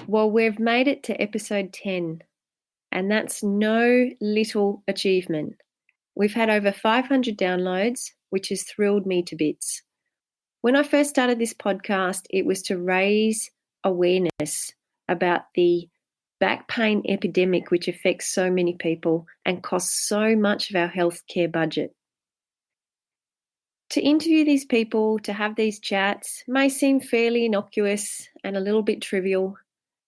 Well, we've made it to episode 10, and that's no little achievement. We've had over 500 downloads, which has thrilled me to bits. When I first started this podcast, it was to raise awareness about the back pain epidemic, which affects so many people and costs so much of our healthcare budget. To interview these people, to have these chats, may seem fairly innocuous and a little bit trivial,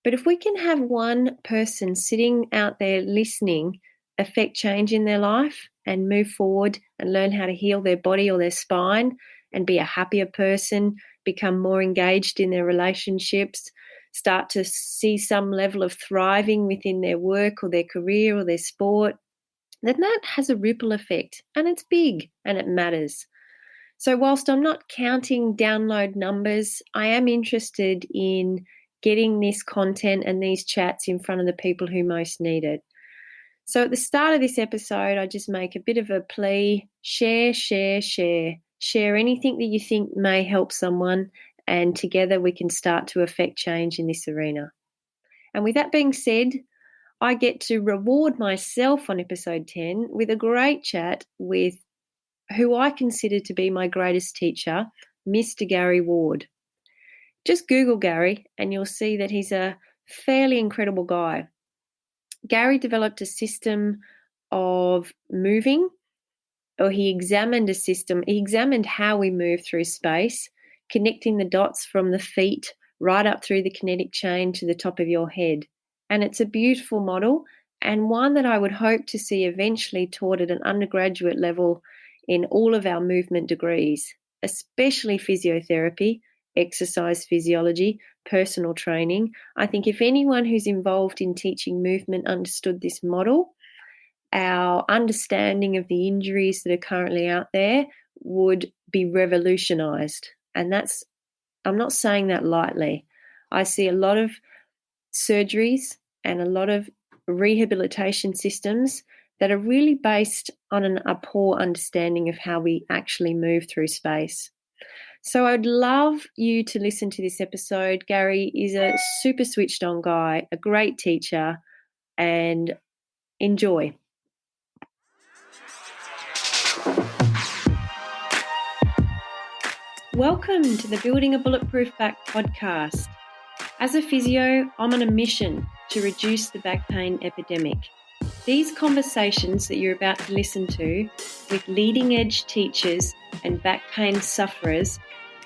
but if we can have one person sitting out there listening affect change in their life and move forward and learn how to heal their body or their spine and be a happier person, become more engaged in their relationships, start to see some level of thriving within their work or their career or their sport, then that has a ripple effect, and it's big and it matters. So whilst I'm not counting download numbers, I am interested in getting this content and these chats in front of the people who most need it. So at the start of this episode, I just make a bit of a plea: share, share, share. Share anything that you think may help someone, and together we can start to affect change in this arena. And with that being said, I get to reward myself on episode 10 with a great chat with who I consider to be my greatest teacher, Mr. Gary Ward. Just Google Gary and you'll see that he's a fairly incredible guy. Gary developed a system of moving, or he examined how we move through space, connecting the dots from the feet right up through the kinetic chain to the top of your head. And it's a beautiful model, and one that I would hope to see eventually taught at an undergraduate level in all of our movement degrees, especially physiotherapy, exercise physiology, personal training. I think if anyone who's involved in teaching movement understood this model, our understanding of the injuries that are currently out there would be revolutionised. And I'm not saying that lightly. I see a lot of surgeries and a lot of rehabilitation systems that are really based on a poor understanding of how we actually move through space. So I'd love you to listen to this episode. Gary is a super switched on guy, a great teacher, and enjoy. Welcome to the Building a Bulletproof Back podcast. As a physio, I'm on a mission to reduce the back pain epidemic. These conversations that you're about to listen to with leading edge teachers and back pain sufferers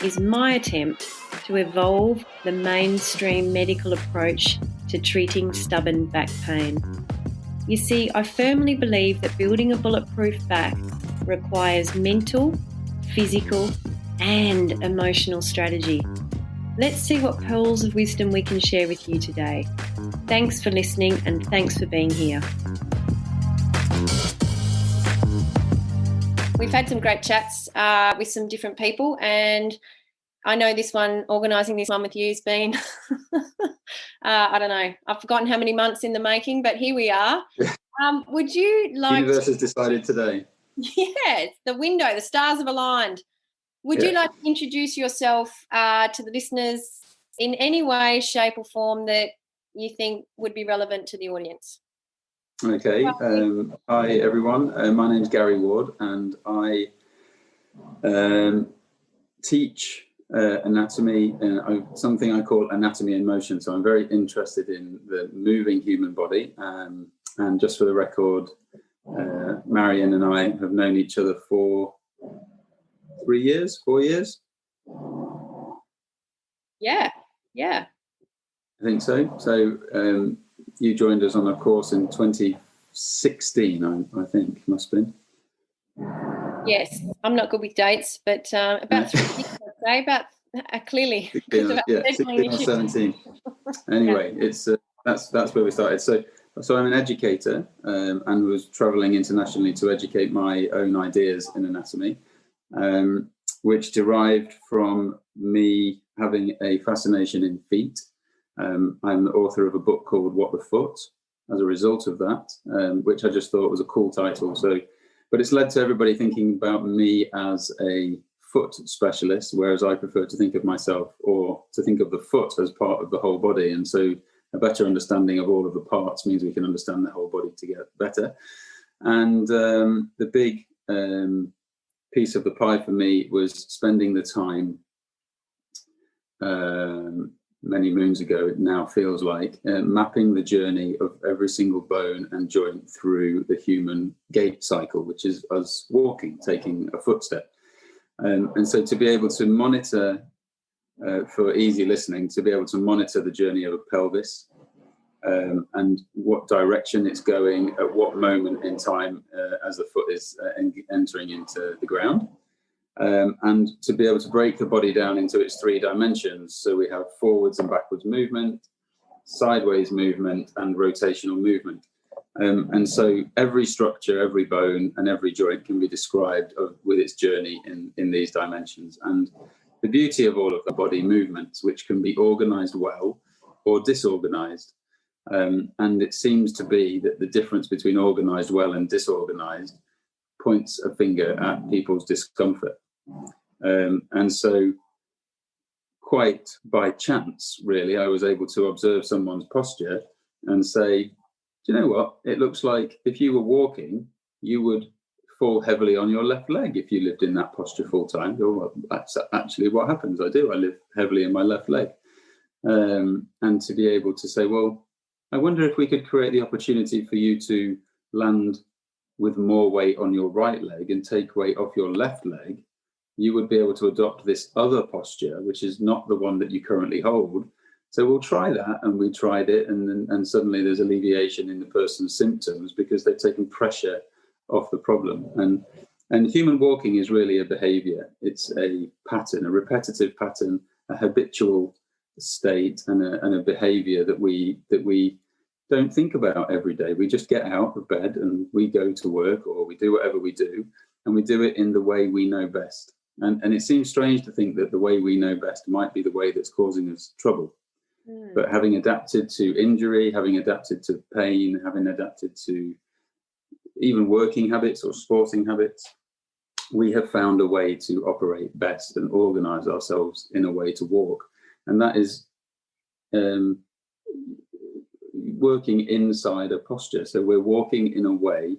is my attempt to evolve the mainstream medical approach to treating stubborn back pain. You see, I firmly believe that building a bulletproof back requires mental, physical, and emotional strategy. Let's see what pearls of wisdom we can share with you today. Thanks for listening, and thanks for being here. We've had some great chats with some different people, and I know organising this one with you has been, I don't know, I've forgotten how many months in the making, but here we are. Would you like... The universe has decided today. Yeah, the stars have aligned. Would you like to introduce yourself to the listeners in any way, shape or form that you think would be relevant to the audience? Okay. Hi, everyone. My name's Gary Ward, and I teach anatomy, something I call anatomy in motion. So I'm very interested in the moving human body. And just for the record, Marion and I have known each other for 4 years. Yeah. I think so. So you joined us on a course in 2016, I think, must have been. Yes, I'm not good with dates, but about 3 years, I'd say, about clearly. 16 or 17. Anyway, it's that's where we started. So I'm an educator and was travelling internationally to educate my own ideas in anatomy, which derived from me having a fascination in feet. I'm the author of a book called What the Foot, as a result of that, which I just thought was a cool title. But it's led to everybody thinking about me as a foot specialist, whereas I prefer to think of myself or to think of the foot as part of the whole body. And so a better understanding of all of the parts means we can understand the whole body together better. And the big piece of the pie for me was spending the time many moons ago, it now feels like, mapping the journey of every single bone and joint through the human gait cycle, which is us walking, taking a footstep. And so to be able to monitor, for easy listening, to be able to monitor the journey of a pelvis, and what direction it's going at what moment in time as the foot is entering into the ground. And to be able to break the body down into its 3 dimensions. So we have forwards and backwards movement, sideways movement, and rotational movement. And so every structure, every bone, and every joint can be described with its journey in these dimensions. And the beauty of all of the body movements, which can be organized well or disorganized. And it seems to be that the difference between organized well and disorganized points a finger at people's discomfort. And so quite by chance, really, I was able to observe someone's posture and say, do you know what? It looks like if you were walking, you would fall heavily on your left leg if you lived in that posture full time. Oh, well, that's actually what happens. I do. I live heavily in my left leg. And to be able to say, well, I wonder if we could create the opportunity for you to land with more weight on your right leg and take weight off your left leg, you would be able to adopt this other posture, which is not the one that you currently hold. So we'll try that. And we tried it. And suddenly there's alleviation in the person's symptoms because they've taken pressure off the problem. And human walking is really a behavior. It's a pattern, a repetitive pattern, a habitual state, and a behavior that we don't think about every day. We just get out of bed and we go to work, or we do whatever we do, and we do it in the way we know best. And it seems strange to think that the way we know best might be the way that's causing us trouble. But having adapted to injury, having adapted to pain, having adapted to even working habits or sporting habits, we have found a way to operate best and organize ourselves in a way to walk. And that is working inside a posture. So we're walking in a way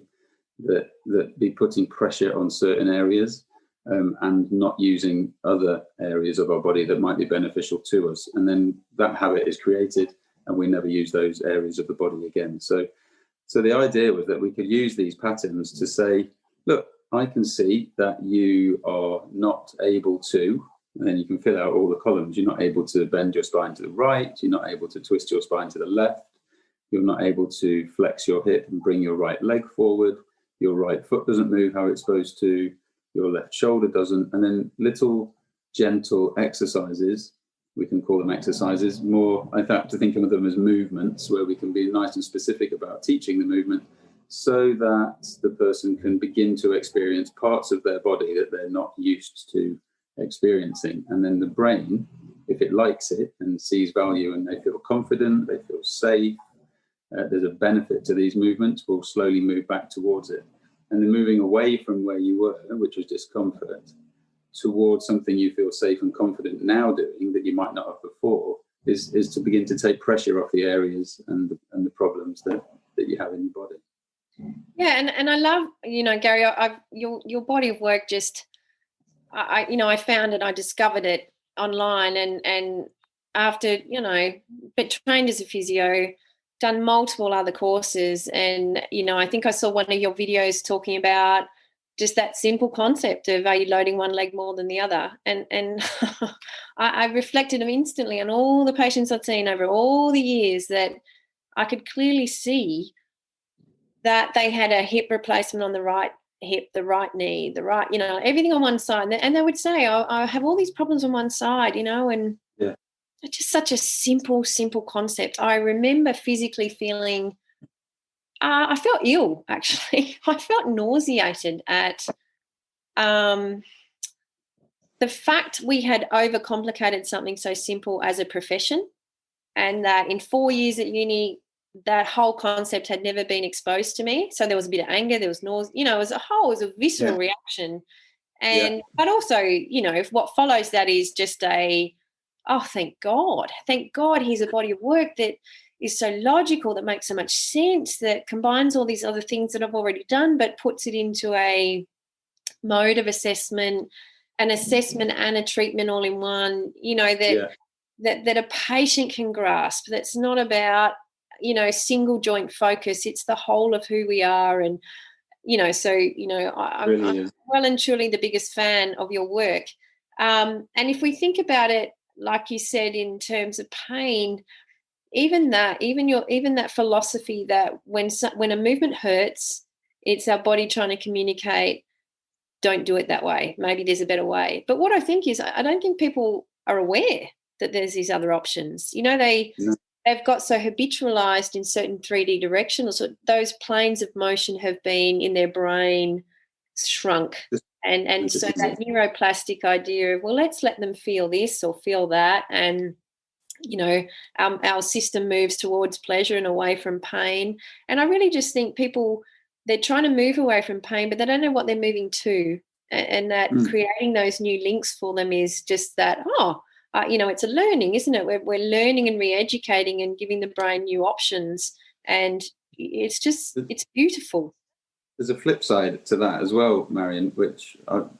that be putting pressure on certain areas, and not using other areas of our body that might be beneficial to us. And then that habit is created and we never use those areas of the body again. So the idea was that we could use these patterns to say, look, I can see that you are not able to, and then you can fill out all the columns. You're not able to bend your spine to the right. You're not able to twist your spine to the left. You're not able to flex your hip and bring your right leg forward. Your right foot doesn't move how it's supposed to. Your left shoulder doesn't. And then little gentle exercises, we can call them exercises, more I have to think of them as movements, where we can be nice and specific about teaching the movement so that the person can begin to experience parts of their body that they're not used to experiencing. And then the brain, if it likes it and sees value and they feel confident, they feel safe, there's a benefit to these movements, will slowly move back towards it. And then moving away from where you were, which was discomfort, towards something you feel safe and confident now doing that you might not have before, is to begin to take pressure off the areas and the problems that you have in your body. Yeah, and I love, Gary, your body of work just, I found it, I discovered it online, and after, but trained as a physio, done multiple other courses, and I think I saw one of your videos talking about just that simple concept of, are you loading one leg more than the other? And I reflected instantly on all the patients I'd seen over all the years, that I could clearly see that they had a hip replacement on the right hip, the right knee, the right, everything on one side. And they would say, I have all these problems on one side, and yeah. It's just such a simple concept. I remember physically feeling, I felt ill, actually. I felt nauseated at the fact we had overcomplicated something so simple as a profession, and that in 4 years at uni, that whole concept had never been exposed to me. So there was a bit of anger, there was nausea, it was a visceral reaction. And but also, if what follows that is just thank God here's a body of work that is so logical, that makes so much sense, that combines all these other things that I've already done, but puts it into a mode of assessment, an assessment and a treatment all in one, that a patient can grasp. That's not about, single joint focus. It's the whole of who we are. And, I'm well and truly the biggest fan of your work. And if we think about it, like you said, in terms of pain, even that philosophy that when a movement hurts, it's our body trying to communicate, don't do it that way. Maybe there's a better way. But what I think is, I don't think people are aware that there's these other options. They've got so habitualized in certain 3D directions, so those planes of motion have been in their brain shrunk. And so that neuroplastic idea of, well, let's let them feel this or feel that. And, our system moves towards pleasure and away from pain. And I really just think people, they're trying to move away from pain, but they don't know what they're moving to. And that creating those new links for them is just that, it's a learning, isn't it? We're learning and re-educating and giving the brain new options. And it's beautiful. There's a flip side to that as well, Marion, which, our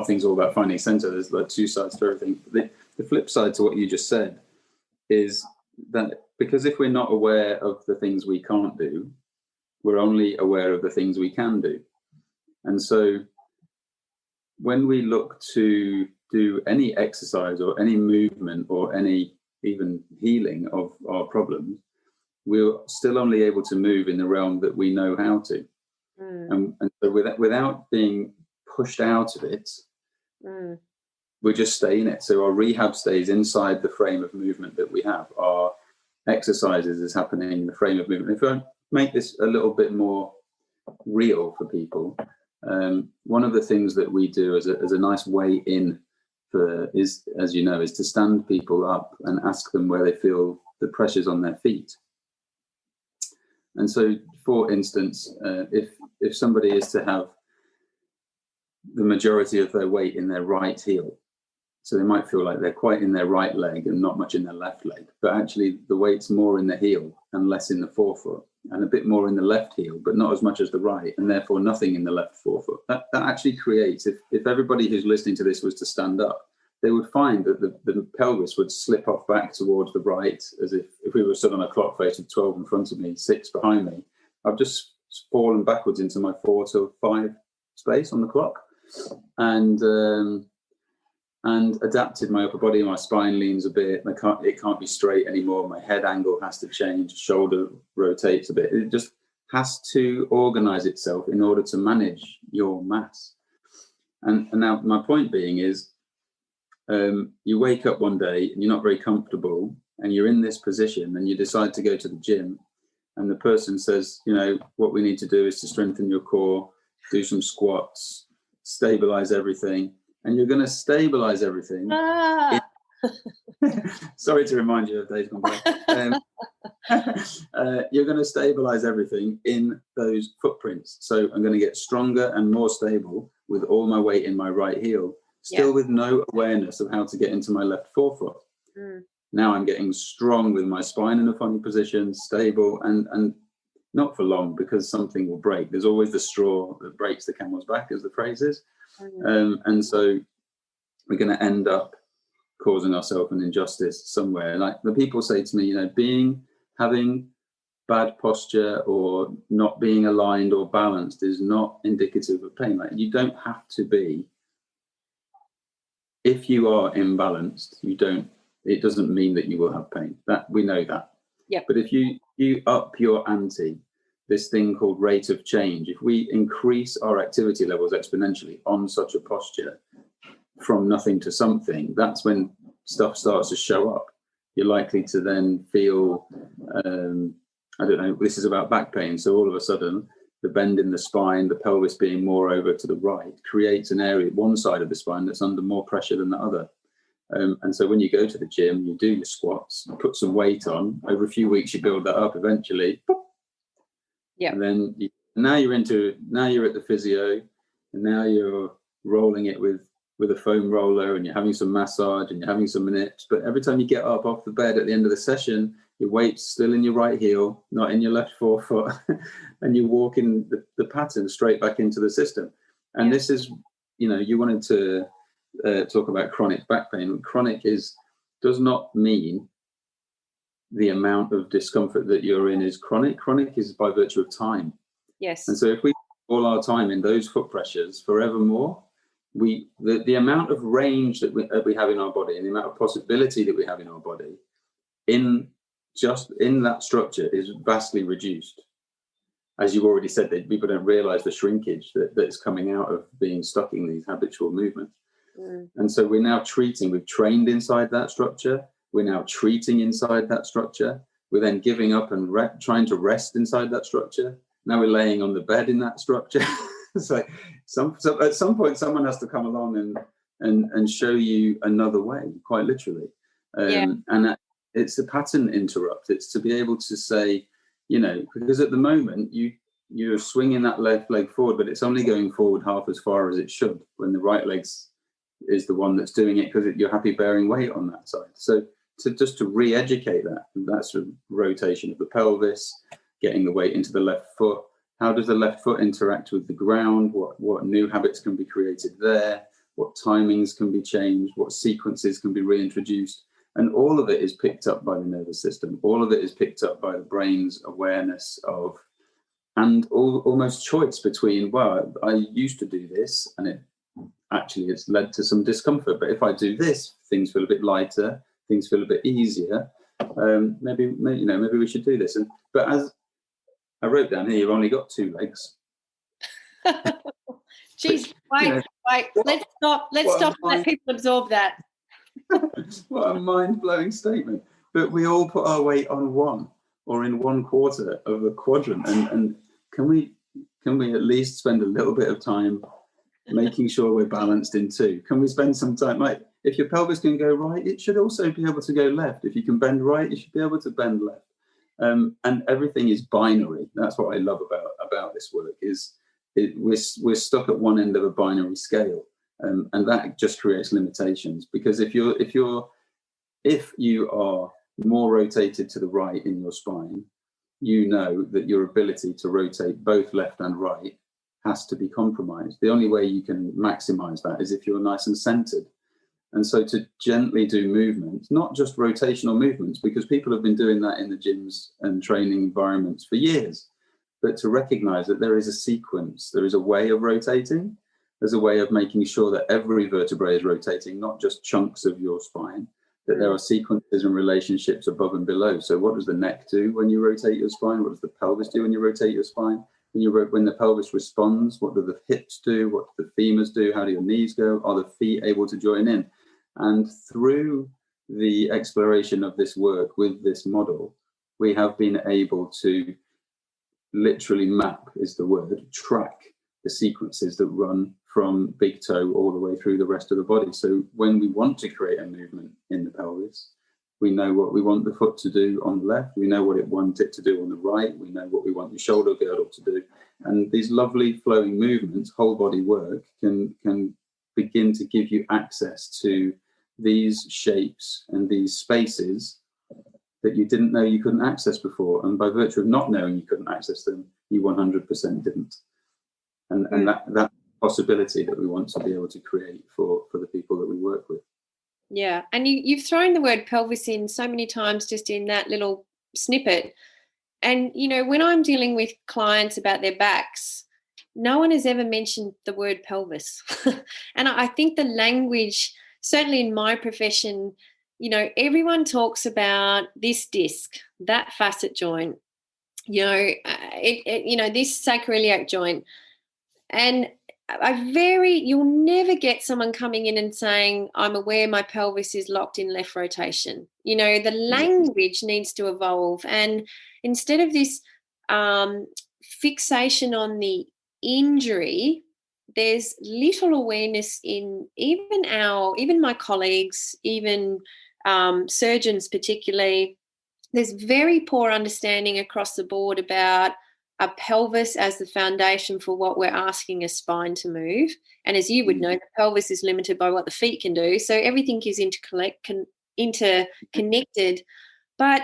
thing's all about finding center. There's like two sides to everything. The flip side to what you just said is that because if we're not aware of the things we can't do, we're only aware of the things we can do. And so when we look to do any exercise or any movement or any even healing of our problems, we're still only able to move in the realm that we know how to. And so without being pushed out of it, we just stay in it. So our rehab stays inside the frame of movement that we have. Our exercises is happening in the frame of movement. If I make this a little bit more real for people, one of the things that we do as a nice way in is to stand people up and ask them where they feel the pressures on their feet. And so, for instance, if somebody is to have the majority of their weight in their right heel, so they might feel like they're quite in their right leg and not much in their left leg, but actually the weight's more in the heel and less in the forefoot, and a bit more in the left heel, but not as much as the right, and therefore nothing in the left forefoot. That actually creates, if everybody who's listening to this was to stand up, they would find that the pelvis would slip off back towards the right, as if we were stood on a clock face with 12 in front of me, 6 behind me. I've just fallen backwards into my 4 to 5 space on the clock, and adapted my upper body. My spine leans a bit. It can't be straight anymore. My head angle has to change. Shoulder rotates a bit. It just has to organize itself in order to manage your mass. And now my point being is, you wake up one day and you're not very comfortable, and you're in this position, and you decide to go to the gym, and the person says, what we need to do is to strengthen your core, do some squats, stabilize everything. And you're going to stabilize everything. Sorry to remind you of days gone by. You're going to stabilize everything in those footprints. So I'm going to get stronger and more stable with all my weight in my right heel, still with no awareness of how to get into my left forefoot. Now I'm getting strong with my spine in a funny position, stable, and not for long, because something will break. There's always the straw that breaks the camel's back, as the phrase is. And so we're going to end up causing ourselves an injustice somewhere. Like the people say to me, having bad posture or not being aligned or balanced is not indicative of pain. Like, you don't have to be. If you are imbalanced, it doesn't mean that you will have pain. That we know that. Yeah. But if you up your ante, this thing called rate of change, if we increase our activity levels exponentially on such a posture from nothing to something, that's when stuff starts to show up. You're likely to then feel, this is about back pain. So all of a sudden, the bend in the spine, the pelvis being more over to the right, creates an area, one side of the spine, that's under more pressure than the other. And so when you go to the gym, you do your squats, you put some weight on. Over a few weeks, you build that up. Eventually, pop. Yeah. And then now you're at the physio, and now you're rolling it with a foam roller, and you're having some massage, and you're having some minutes. But every time you get up off the bed at the end of the session, your weight's still in your right heel, not in your left forefoot, and you're walking the pattern straight back into the system. And this is, you wanted to talk about chronic back pain. Chronic does not mean the amount of discomfort that you're in is chronic. Chronic is by virtue of time. Yes. And so if we all our time in those foot pressures forevermore, the amount of range that we have in our body and the amount of possibility that we have in our body in that structure is vastly reduced. As you already said, that people don't realize the shrinkage that is coming out of being stuck in these habitual movements. And so we've trained inside that structure. We're now treating inside that structure. We're then giving up and trying to rest inside that structure. Now we're laying on the bed in that structure. It's like at some point, someone has to come along and show you another way, quite literally. And it's a pattern interrupt. It's to be able to say, because at the moment you're swinging that left leg forward, but it's only going forward half as far as it should when the right leg is the one that's doing it, because you're happy bearing weight on that side. So to re-educate that's a rotation of the pelvis, getting the weight into the left foot. How does the left foot interact with the ground? What new habits can be created there? What timings can be changed? What sequences can be reintroduced? And all of it is picked up by the nervous system. All of it is picked up by the brain's awareness of, and almost choice between, well, I used to do this and it's led to some discomfort. But if I do this, things feel a bit lighter, things feel a bit easier. Maybe we should do this. But as I wrote down here, you've only got 2 legs. Jeez, wait. Let's stop and let people absorb that. What a mind-blowing statement. But we all put our weight on one or in 1/4 of a quadrant. And can we at least spend a little bit of time making sure we're balanced in 2? Can we spend some time, like, if your pelvis can go right, it should also be able to go left. If you can bend right, you should be able to bend left. And everything is binary. That's what I love about this work. We're stuck at one end of a binary scale, and that just creates limitations. Because if you are more rotated to the right in your spine, you know that your ability to rotate both left and right has to be compromised. The only way you can maximize that is if you're nice and centered. And so to gently do movements, not just rotational movements, because people have been doing that in the gyms and training environments for years, but to recognize that there is a sequence, there is a way of rotating, there's a way of making sure that every vertebrae is rotating, not just chunks of your spine, that there are sequences and relationships above and below. So what does the neck do when you rotate your spine? What does the pelvis do when you rotate your spine? When the pelvis responds, what do the hips do? What do the femurs do? How do your knees go? Are the feet able to join in? And through the exploration of this work with this model, we have been able to literally map, is the word, track the sequences that run from big toe all the way through the rest of the body. So when we want to create a movement in the pelvis, we know what we want the foot to do on the left. We know what we want it to do on the right. We know what we want the shoulder girdle to do. And these lovely flowing movements, whole body work, can begin to give you access to these shapes and these spaces that you didn't know you couldn't access before. And by virtue of not knowing you couldn't access them, you 100% didn't. And that possibility that we want to be able to create for the people that we work with. Yeah, and you've thrown the word pelvis in so many times just in that little snippet. And, when I'm dealing with clients about their backs, no one has ever mentioned the word pelvis. And I think the language, certainly in my profession, everyone talks about this disc, that facet joint, this sacroiliac joint. And you'll never get someone coming in and saying, I'm aware my pelvis is locked in left rotation. The language needs to evolve. And instead of this fixation on the injury, there's little awareness in even my colleagues, even surgeons particularly. There's very poor understanding across the board about a pelvis as the foundation for what we're asking a spine to move. And as you would know, the pelvis is limited by what the feet can do. So everything is interconnected. But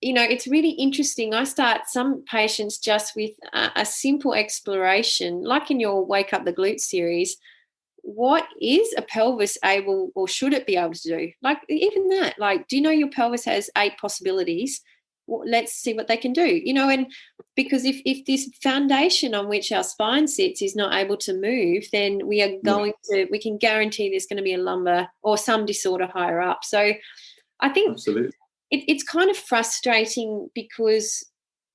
it's really interesting. I start some patients just with a simple exploration, like in your Wake Up the Glute series. What is a pelvis able, or should it be able to do? Like, even that, like, do you know your pelvis has 8 possibilities? Well, let's see what they can do, and because if this foundation on which our spine sits is not able to move, then we can guarantee there's going to be a lumbar or some disorder higher up. So I think absolutely. It's kind of frustrating because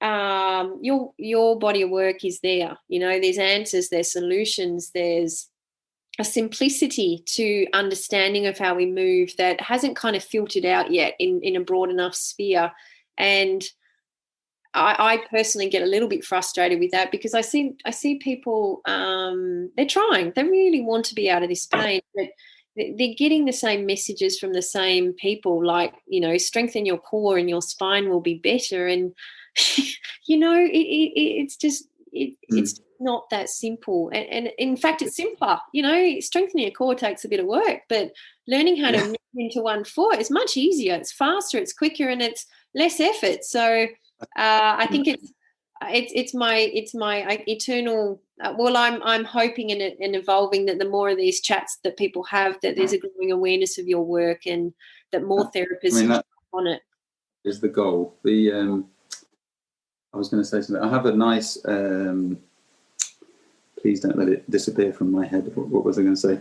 your body of work is there. There's answers, there's solutions, there's a simplicity to understanding of how we move that hasn't kind of filtered out yet in a broad enough sphere. And I personally get a little bit frustrated with that, because I see people, they're trying, they really want to be out of this pain, but they're getting the same messages from the same people, like, strengthen your core and your spine will be better. And, it's just, it's not that simple. And in fact, it's simpler. Strengthening your core takes a bit of work, but learning how to move into one foot is much easier. It's faster, it's quicker, and it's less effort. So I think it's my eternal. I'm hoping and evolving that the more of these chats that people have, that there's a growing awareness of your work, and that more therapists that on it. Is the goal. I was going to say something. I have a nice. Please don't let it disappear from my head. What was I going to say?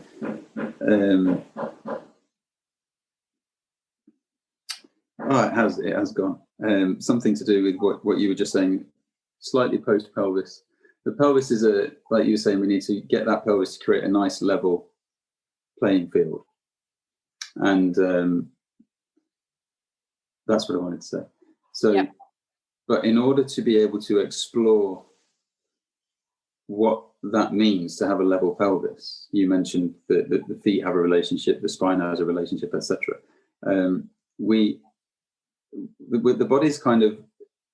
It has gone. Something to do with what you were just saying. Slightly post pelvis. The pelvis is like you were saying, we need to get that pelvis to create a nice level playing field, and that's what I wanted to say. So, but in order to be able to explore what that means to have a level pelvis, you mentioned that the feet have a relationship, the spine has a relationship, etc. The body's kind of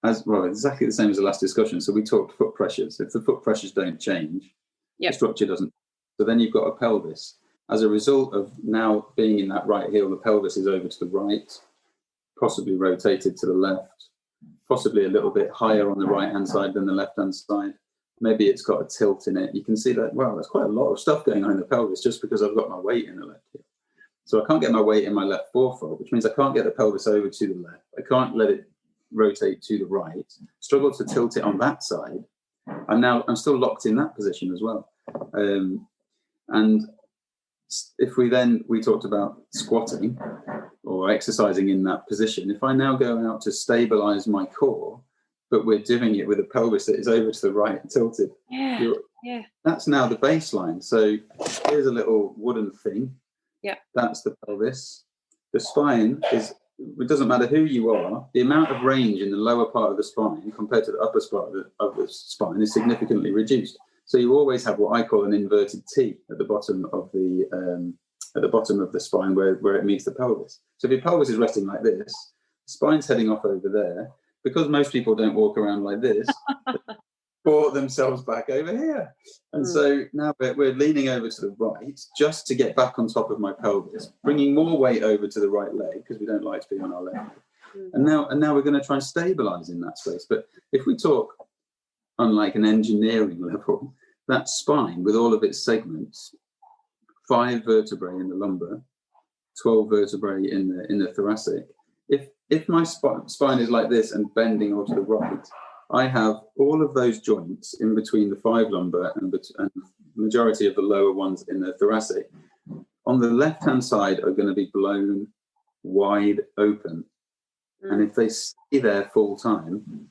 as well, exactly the same as the last discussion. So we talked foot pressures. If the foot pressures don't change, the structure doesn't. So then you've got a pelvis. As a result of now being in that right heel, the pelvis is over to the right, possibly rotated to the left, possibly a little bit higher on the right-hand side than the left-hand side. Maybe it's got a tilt in it. You can see that, wow, there's quite a lot of stuff going on in the pelvis just because I've got my weight in the left heel. So I can't get my weight in my left forefoot, which means I can't get the pelvis over to the left. I can't let it rotate to the right, struggle to tilt it on that side. I'm still locked in that position as well. And if we talked about squatting or exercising in that position, if I now go out to stabilize my core, but we're doing it with a pelvis that is over to the right and tilted, that's now the baseline. So here's a little wooden thing. That's the pelvis. The spine is, it doesn't matter who you are, the amount of range in the lower part of the spine compared to the upper part of the spine is significantly reduced. So you always have what I call an inverted T at the bottom of the spine where it meets the pelvis. So if your pelvis is resting like this, the spine's heading off over there. Because most people don't walk around like this, brought themselves back over here. And so now we're leaning over to the right just to get back on top of my pelvis, bringing more weight over to the right leg because we don't like to be on our left. And now we're going to try and stabilize in that space. But if we talk on like an engineering level, that spine with all of its segments, 5 vertebrae in the lumbar, 12 vertebrae in the thoracic. If my spine is like this and bending over to the right, I have all of those joints in between the 5 lumbar and the majority of the lower ones in the thoracic on the left-hand side are going to be blown wide open. And if they stay there full time,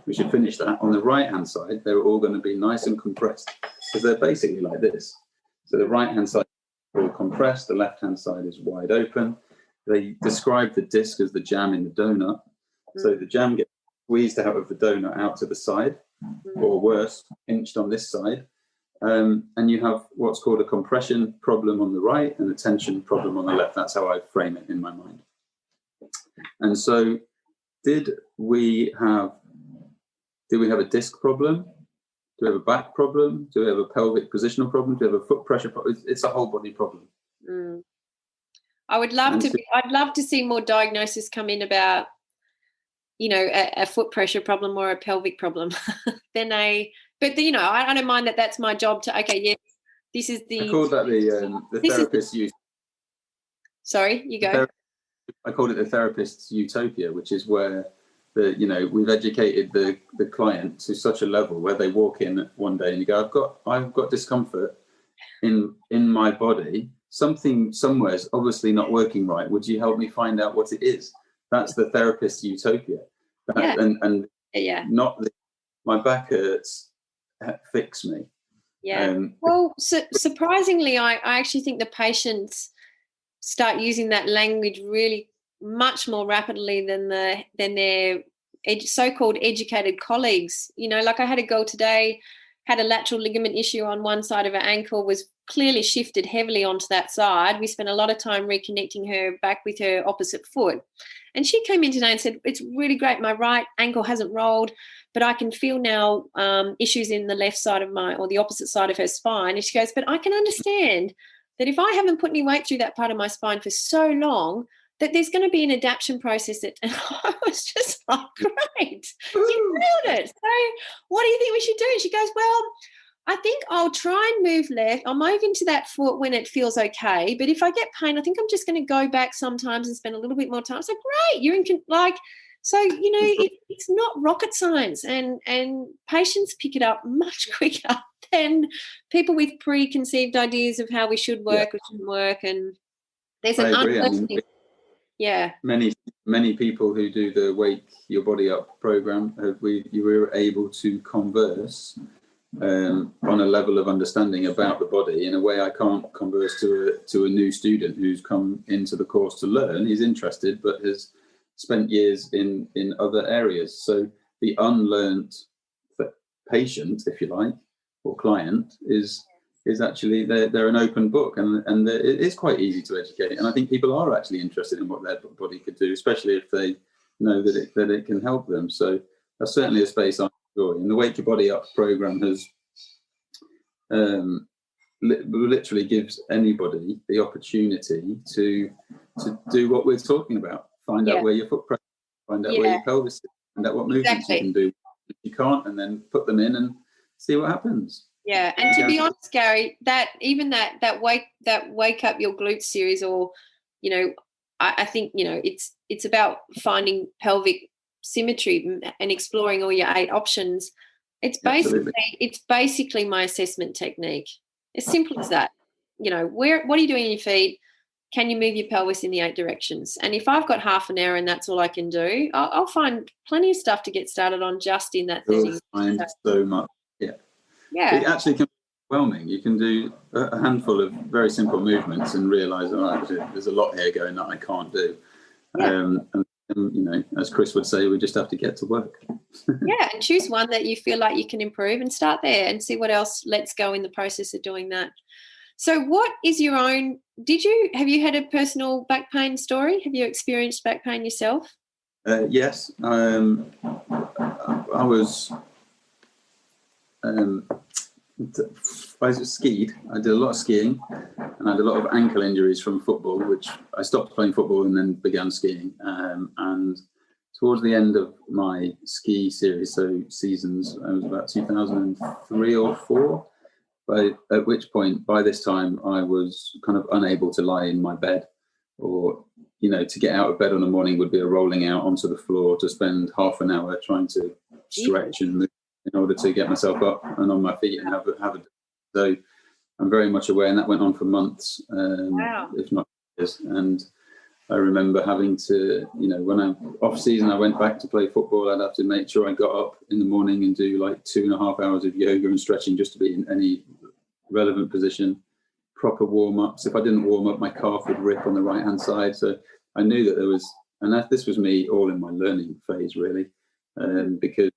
we should finish that. On the right-hand side, they're all going to be nice and compressed because they're basically like this. So the right-hand side is all compressed, the left-hand side is wide open. They describe the disc as the jam in the donut. So the jam gets squeezed out of the donut out to the side, or worse, pinched on this side. And you have what's called a compression problem on the right and a tension problem on the left. That's how I frame it in my mind. And so did we have a disc problem? Do we have a back problem? Do we have a pelvic positional problem? Do we have a foot pressure problem? It's a whole body problem. I'd love to see more diagnosis come in about, a foot pressure problem or a pelvic problem, then but I don't mind that. That's my job to, okay, yeah, this is the. I call that the therapist's use. Sorry, you go. I call it the therapist's utopia, which is where we've educated the client to such a level where they walk in one day and you go, I've got discomfort in my body. Something somewhere is obviously not working right. Would you help me find out what it is? That's the therapist's utopia. And not my back hurts, fix me. Yeah. Surprisingly, I actually think the patients start using that language really much more rapidly than their so-called educated colleagues. Like I had a girl today, had a lateral ligament issue on one side of her ankle, was clearly shifted heavily onto that side. We spent a lot of time reconnecting her back with her opposite foot. And she came in today and said, it's really great. My right ankle hasn't rolled, but I can feel now issues in the left side of or the opposite side of her spine. And she goes, but I can understand that if I haven't put any weight through that part of my spine for so long, that there's going to be an adaptation process. And I was just like, great, you nailed it. So what do you think we should do? And she goes, well, I think I'll try and move left. I'll move into that foot when it feels okay. But if I get pain, I think I'm just going to go back sometimes and spend a little bit more time. So great, you're in it's not rocket science, and patients pick it up much quicker than people with preconceived ideas of how we should work or shouldn't work. And there's an unlearning. Yeah. Many people who do the Wake Your Body Up program, you were able to converse on a level of understanding about the body in a way I can't converse to a new student who's come into the course to learn. He's interested, but has spent years in other areas. So the unlearned patient, if you like, or client is actually they're an open book, and it is quite easy to educate. And I think people are actually interested in what their body could do, especially if they know that it can help them. So that's certainly a space I enjoy. And the Wake Your Body Up program has literally gives anybody the opportunity to do what we're talking about. Find out where your foot pressure, find out where your pelvis is, find out what movements you can do, you can't, and then put them in and see what happens. Yeah, and to be honest, Gary, that wake up your glutes series, or I think it's about finding pelvic symmetry and exploring all your 8 options. It's basically my assessment technique. As simple as that. What are you doing in your feet? Can you move your pelvis in the 8 directions? And if I've got half an hour and that's all I can do, I'll find plenty of stuff to get started on just in that 30 minutes. So much. Yeah. It actually can be overwhelming. You can do a handful of very simple movements and realise, there's a lot here going that I can't do. Yeah. And as Chris would say, we just have to get to work. Yeah, and choose one that you feel like you can improve and start there and see what else lets go in the process of doing that. So what is your own, have you had a personal back pain story? Have you experienced back pain yourself? Yes. I was... I skied. I did a lot of skiing, and I had a lot of ankle injuries from football, which I stopped playing football and then began skiing. And towards the end of my ski series, so seasons, I was about 2003 or 4. At which point, by this time, I was kind of unable to lie in my bed, or to get out of bed on a morning would be a rolling out onto the floor to spend half an hour trying to stretch and move in order to get myself up and on my feet and have a. So I'm very much aware, and that went on for months, if not years. And I remember having to, when I'm off season, I went back to play football. I'd have to make sure I got up in the morning and do like 2.5 hours of yoga and stretching just to be in any relevant position. Proper warm ups. If I didn't warm up, my calf would rip on the right hand side. So I knew that there was, this was me all in my learning phase, really, because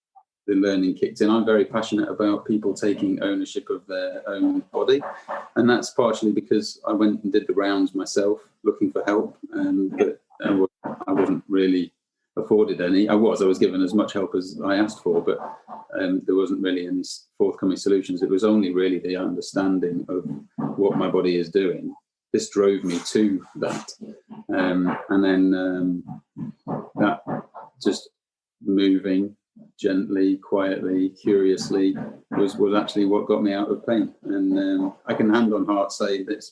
the learning kicked in. I'm very passionate about people taking ownership of their own body, and that's partially because I went and did the rounds myself looking for help, but I wasn't really afforded any. I was given as much help as I asked for, but there wasn't really any forthcoming solutions. It was only really the understanding of what my body is doing. This drove me to that, and then that just moving gently, quietly, curiously was actually what got me out of pain. And I can hand on heart say that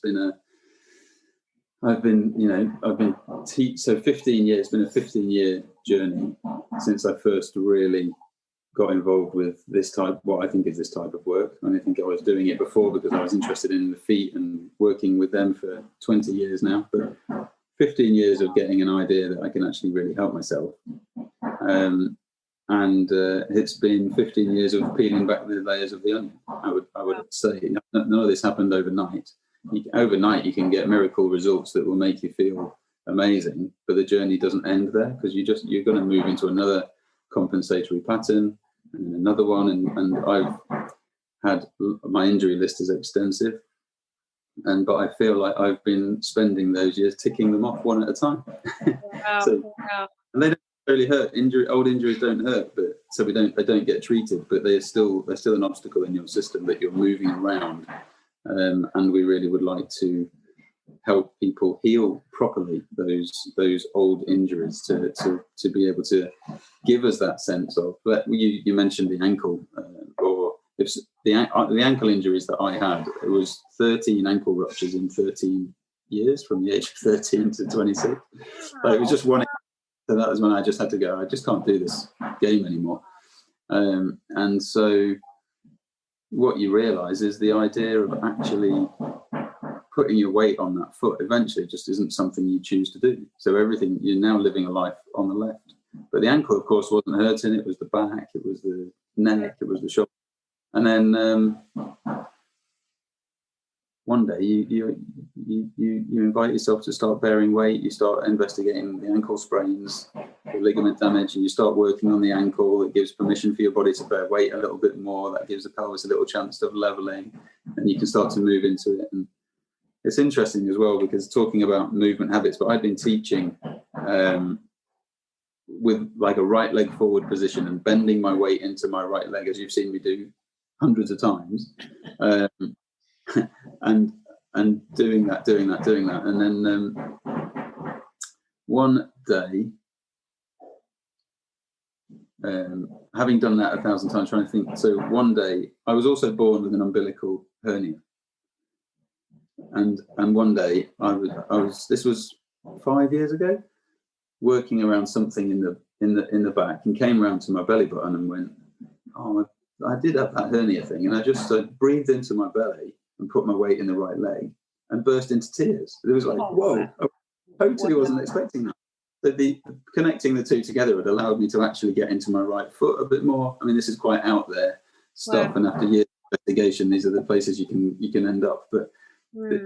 I've been so 15 years, been a 15-year journey since I first really got involved with what I think is this type of work. And I think I was doing it before because I was interested in the feet and working with them for 20 years now. But 15 years of getting an idea that I can actually really help myself. And it's been 15 years of peeling back the layers of the onion. I would say none of this happened overnight. Overnight, you can get miracle results that will make you feel amazing, but the journey doesn't end there, because you're going to move into another compensatory pattern and another one. And I've had, my injury list is extensive, but I feel like I've been spending those years ticking them off one at a time. Wow. And they don't really hurt. Old injuries don't hurt, but so they don't get treated, but they're still an obstacle in your system that you're moving around. And we really would like to help people heal properly those old injuries to be able to give us that sense of. You mentioned the ankle, or if the ankle injuries that I had, it was 13 ankle ruptures in 13 years, from the age of 13 to 26. It was just one. So that was when I just had to go, I just can't do this game anymore. And so what you realize is the idea of actually putting your weight on that foot eventually just isn't something you choose to do. So everything, you're now living a life on the left. But the ankle, of course, wasn't hurting. It was the back, it was the neck, it was the shoulder. And then one day you invite yourself to start bearing weight. You start investigating the ankle sprains, the ligament damage, and you start working on the ankle. It gives permission for your body to bear weight a little bit more. That gives the pelvis a little chance of leveling, and you can start to move into it. And it's interesting as well, because talking about movement habits, but I've been teaching with like a right leg forward position and bending my weight into my right leg, as you've seen me do hundreds of times. And doing that, and then one day, having done that 1,000 times, trying to think. So one day, I was also born with an umbilical hernia, and one day I was. This was 5 years ago, working around something in the back, and came around to my belly button and went, "Oh, I did have that hernia thing," and I just breathed into my belly and put my weight in the right leg and burst into tears. It was like, whoa, I totally wasn't expecting that. But connecting the two together had allowed me to actually get into my right foot a bit more. I mean, this is quite out there stuff, and after years of investigation, these are the places you can end up. But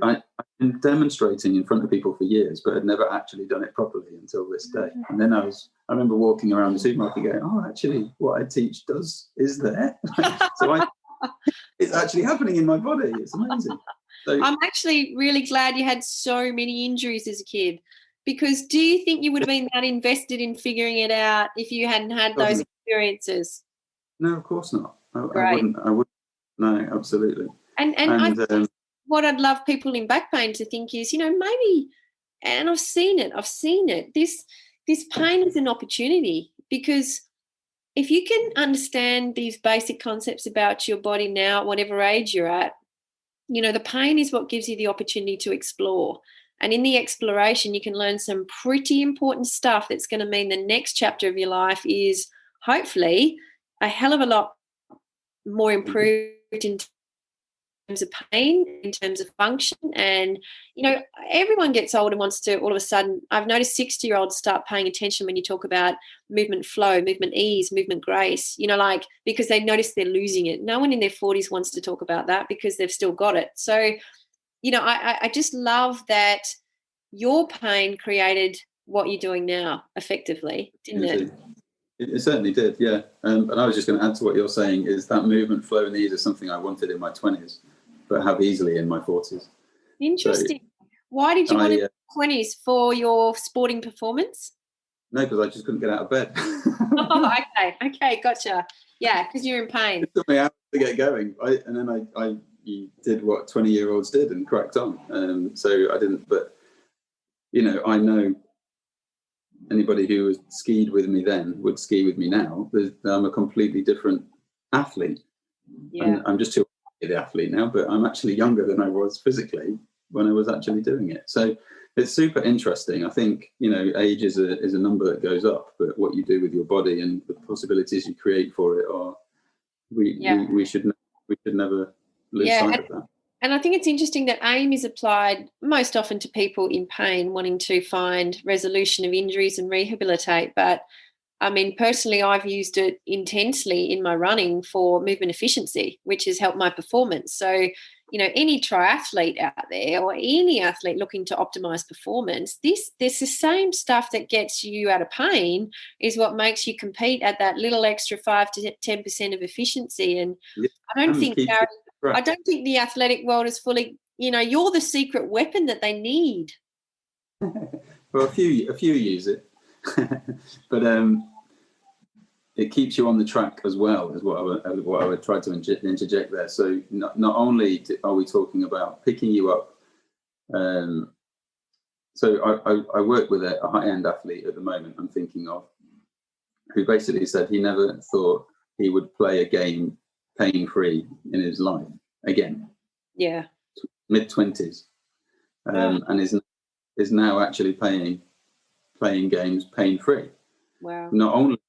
I've been demonstrating in front of people for years, but had never actually done it properly until this day. And then I remember walking around the supermarket going, oh, actually, what I teach is there. So it's actually happening in my body. It's amazing. So, I'm actually really glad you had so many injuries as a kid, because do you think you would have been that invested in figuring it out if you hadn't had those experiences? No, of course not. I wouldn't. No, absolutely. And what I'd love people in back pain to think is, maybe, and I've seen it, this pain is an opportunity, because if you can understand these basic concepts about your body now, whatever age you're at, the pain is what gives you the opportunity to explore. And in the exploration, you can learn some pretty important stuff that's going to mean the next chapter of your life is hopefully a hell of a lot more improved in terms of pain, in terms of function. And, everyone gets old and wants to, all of a sudden, I've noticed 60-year-olds start paying attention when you talk about movement flow, movement ease, movement grace, because they notice they're losing it. No one in their 40s wants to talk about that because they've still got it. So, I just love that your pain created what you're doing now effectively, didn't it? It certainly did, yeah. And I was just going to add to what you're saying, is that movement flow and ease is something I wanted in my 20s, but have easily in my 40s. Interesting. So, why did you want it in your 20s? For your sporting performance? No, because I just couldn't get out of bed. Oh, okay, gotcha. Yeah, because you're in pain. It took me hours to get going, and then I did what 20-year-olds did and cracked on. So I didn't, but I know anybody who was skied with me then would ski with me now. I'm a completely different athlete. Yeah. And I'm just too old to be the athlete now, but I'm actually younger than I was physically when I was actually doing it. So it's super interesting. I think, age is a number that goes up, but what you do with your body and the possibilities you create for it are, we should never lose sight of that. And I think it's interesting that AIM is applied most often to people in pain, wanting to find resolution of injuries and rehabilitate. But I mean, personally, I've used it intensely in my running for movement efficiency, which has helped my performance. So, any triathlete out there or any athlete looking to optimize performance, there's the same stuff that gets you out of pain is what makes you compete at that little extra 5 to 10% of efficiency. And I don't think the athletic world is fully, you're the secret weapon that they need. Well, a few use it. But it keeps you on the track as well, is what I would try to interject there. So not only are we talking about picking you up. So I work with a high-end athlete at the moment I'm thinking of, who basically said he never thought he would play a game pain-free in his life again. Yeah. Mid-20s. And is now actually playing games pain-free. Wow. Not only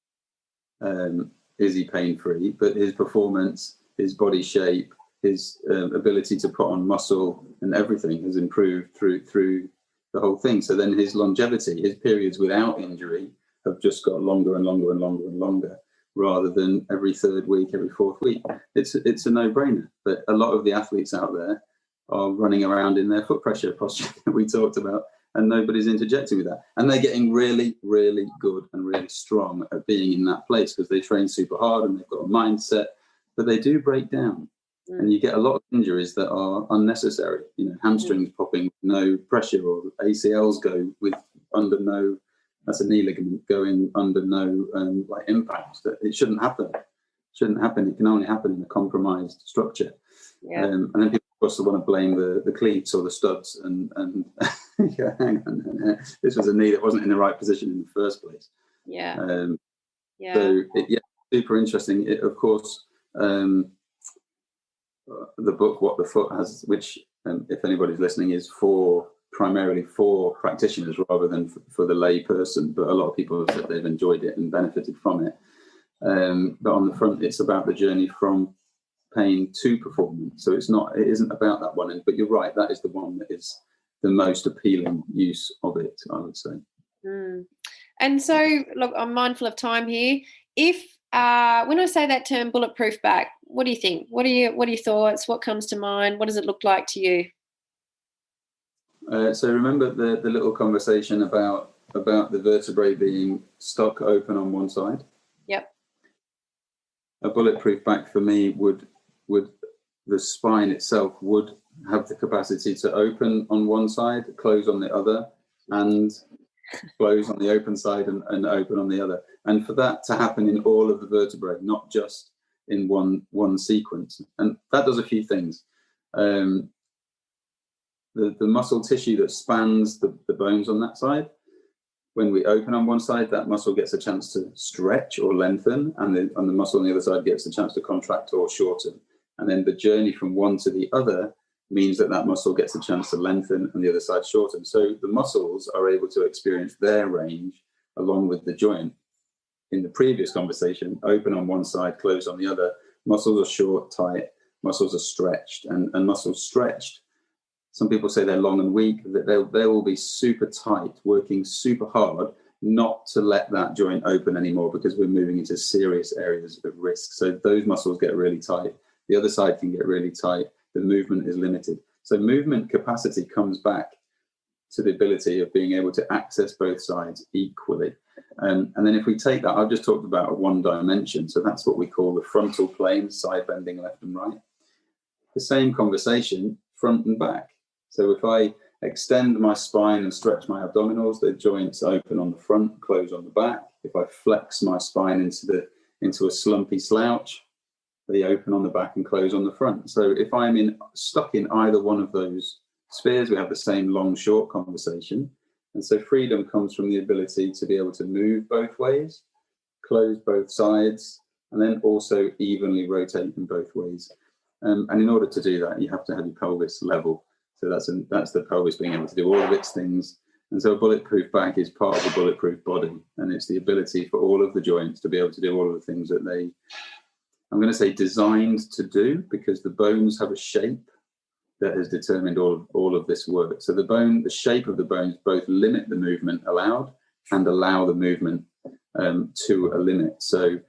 is he pain-free, but his performance, his body shape, his ability to put on muscle and everything has improved through the whole thing. So then his longevity, his periods without injury have just got longer and longer and longer and longer, rather than every third week, every fourth week. It's a no-brainer. But a lot of the athletes out there are running around in their foot pressure posture that we talked about, and nobody's interjecting with that. And they're getting really, really good and really strong at being in that place because they train super hard and they've got a mindset, but they do break down. And you get a lot of injuries that are unnecessary, hamstrings popping, no pressure, or ACLs go with under no, that's a knee ligament, going under no impact. That it shouldn't happen. It can only happen in a compromised structure. Yeah. And then people also want to blame the cleats or the studs and yeah, hang on. This was a knee that wasn't in the right position in the first place. Yeah. So super interesting. It, of course, the book What the Foot Has, which if anybody's listening, is primarily for practitioners rather than for the lay person, but a lot of people have said they've enjoyed it and benefited from it. But on the front, it's about the journey from pain to performance. So it isn't about that one end, but you're right, that is the one that is the most appealing use of it, I would say. And so, look, I'm mindful of time here. If when I say that term bulletproof back, what do you think? What are your thoughts? What comes to mind? What does it look like to you? So remember the little conversation about the vertebrae being stuck open on one side? Yep. A bulletproof back for me would the spine itself would have the capacity to open on one side, close on the other, and close on the open side and open on the other. And for that to happen in all of the vertebrae, not just in one sequence. And that does a few things. The muscle tissue that spans the bones on that side, when we open on one side, that muscle gets a chance to stretch or lengthen, and the muscle on the other side gets a chance to contract or shorten. And then the journey from one to the other means that muscle gets a chance to lengthen and the other side shorten. So the muscles are able to experience their range along with the joint. In the previous conversation, open on one side, close on the other. Muscles are short, tight, muscles are stretched, and muscles stretched. Some people say they're long and weak, that they will be super tight, working super hard not to let that joint open anymore because we're moving into serious areas of risk. So those muscles get really tight. The other side can get really tight. The movement is limited. So movement capacity comes back to the ability of being able to access both sides equally. And then if we take that, I've just talked about one dimension. So that's what we call the frontal plane, side bending left and right. The same conversation, front and back. So if I extend my spine and stretch my abdominals, the joints open on the front, close on the back. If I flex my spine into a slumpy slouch, they open on the back and close on the front. So if I'm stuck in either one of those spheres, we have the same long, short conversation. And so freedom comes from the ability to be able to move both ways, close both sides, and then also evenly rotate in both ways. And in order to do that, you have to have your pelvis level. So that's the pelvis being able to do all of its things. And so a bulletproof back is part of the bulletproof body. And it's the ability for all of the joints to be able to do all of the things that they, I'm going to say, designed to do, because the bones have a shape that has determined all of this work. So the shape of the bones both limit the movement allowed and allow the movement to a limit. So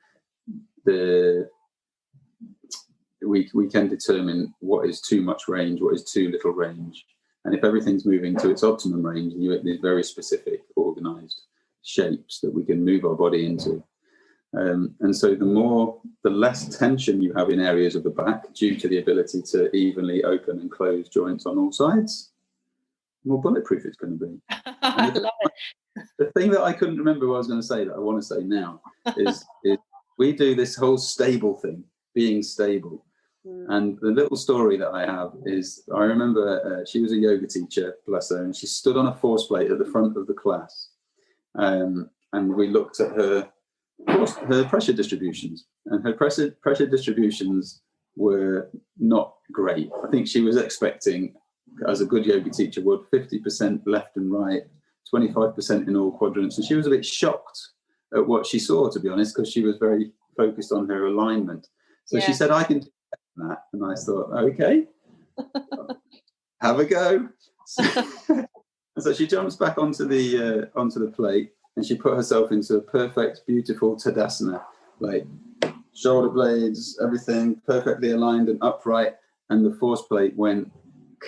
we can determine what is too much range, what is too little range. And if everything's moving to its optimum range, you have these very specific organized shapes that we can move our body into. And so the less tension you have in areas of the back due to the ability to evenly open and close joints on all sides, the more bulletproof it's going to be. I love it. The thing that I couldn't remember what I was going to say that I want to say now is we do this whole stable thing, being stable. And the little story that I have is, I remember she was a yoga teacher, bless her, and she stood on a force plate at the front of the class. And we looked at her pressure distributions, and her pressure distributions were not great. I think she was expecting, as a good yoga teacher would, 50% left and right, 25% in all quadrants. And she was a bit shocked at what she saw, to be honest, because she was very focused on her alignment. So she said, I can do that. And I thought, okay, have a go. So she jumps back onto the plate, and she put herself into a perfect, beautiful Tadasana, like shoulder blades, everything perfectly aligned and upright. And the force plate went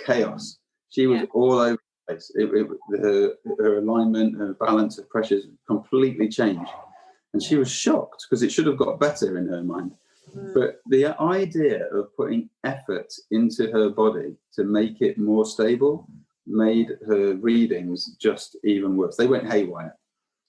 chaos. She was all over the place. Her alignment, her balance, her pressures completely changed. And she was shocked because it should have got better in her mind. But the idea of putting effort into her body to make it more stable made her readings just even worse. They went haywire.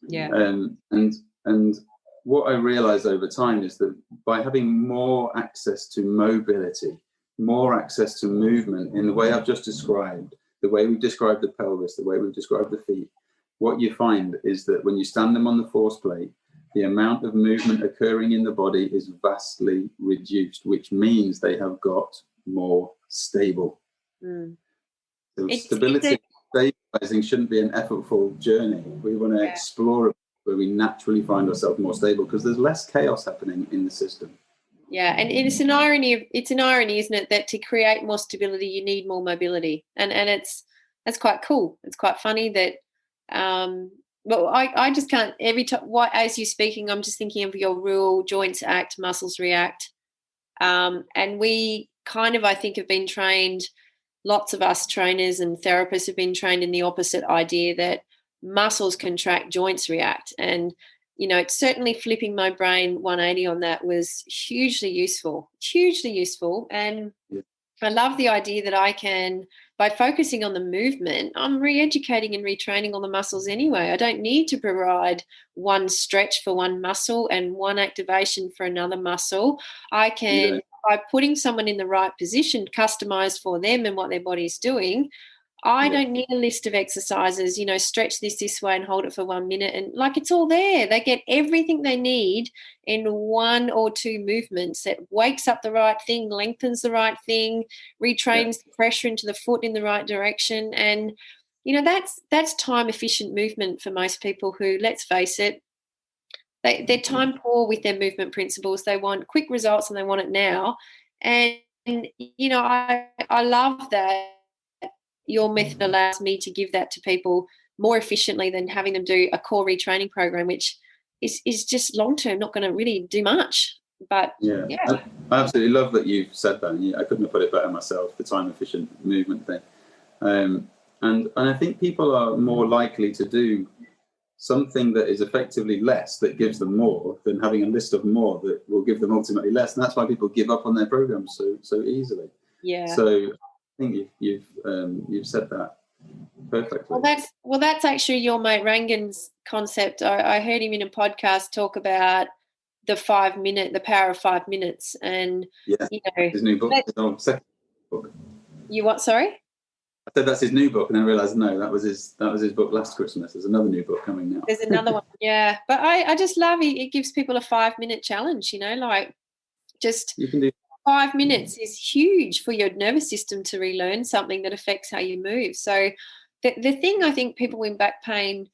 Yeah. And what I realized over time is that by having more access to mobility, more access to movement in the way I've just described, the way we've described the pelvis, the way we've described the feet, what you find is that when you stand them on the force plate, the amount of movement occurring in the body is vastly reduced, which means they have got more stable. So stability, stabilizing shouldn't be an effortful journey. We want to explore it where we naturally find ourselves more stable, because there's less chaos happening in the system. Yeah, and it's an irony, isn't it, that to create more stability you need more mobility, and that's quite cool. It's quite funny that. Well, I just can't. Every time, as you're speaking, I'm just thinking of your rule: joints act, muscles react. And we kind of, I think, have been trained. Lots of us trainers and therapists have been trained in the opposite idea, that muscles contract, joints react. And it's certainly flipping my brain 180 on that was hugely useful. And I love the idea that I can, by focusing on the movement, I'm re-educating and retraining all the muscles anyway. I don't need to provide one stretch for one muscle and one activation for another muscle. I can, by putting someone in the right position, customized for them and what their body's doing, I don't need a list of exercises, stretch this way and hold it for 1 minute. And it's all there. They get everything they need in one or two movements that wakes up the right thing, lengthens the right thing, retrains the pressure into the foot in the right direction. And, that's time efficient movement for most people who, let's face it, they're time poor with their movement principles. They want quick results and they want it now. And I love that your method allows me to give that to people more efficiently than having them do a core retraining program, which is just long-term not going to really do much. But I absolutely love that you've said that. I couldn't have put it better myself, the time efficient movement thing. And I think people are more likely to do something that is effectively less that gives them more than having a list of more that will give them ultimately less. And that's why people give up on their programs so easily. Yeah. So I think you've said that perfectly. Well, that's actually your mate Rangan's concept. I heard him in a podcast talk about the power of 5 minutes, and his new book, his second book. You what? Sorry. I said that's his new book, and then I realised no, that was his book last Christmas. There's another new book coming now. There's another one, yeah. But I just love it. It gives people a 5-minute challenge. Like just You can do 5 minutes is huge for your nervous system to relearn something that affects how you move. So the thing I think people in back pain,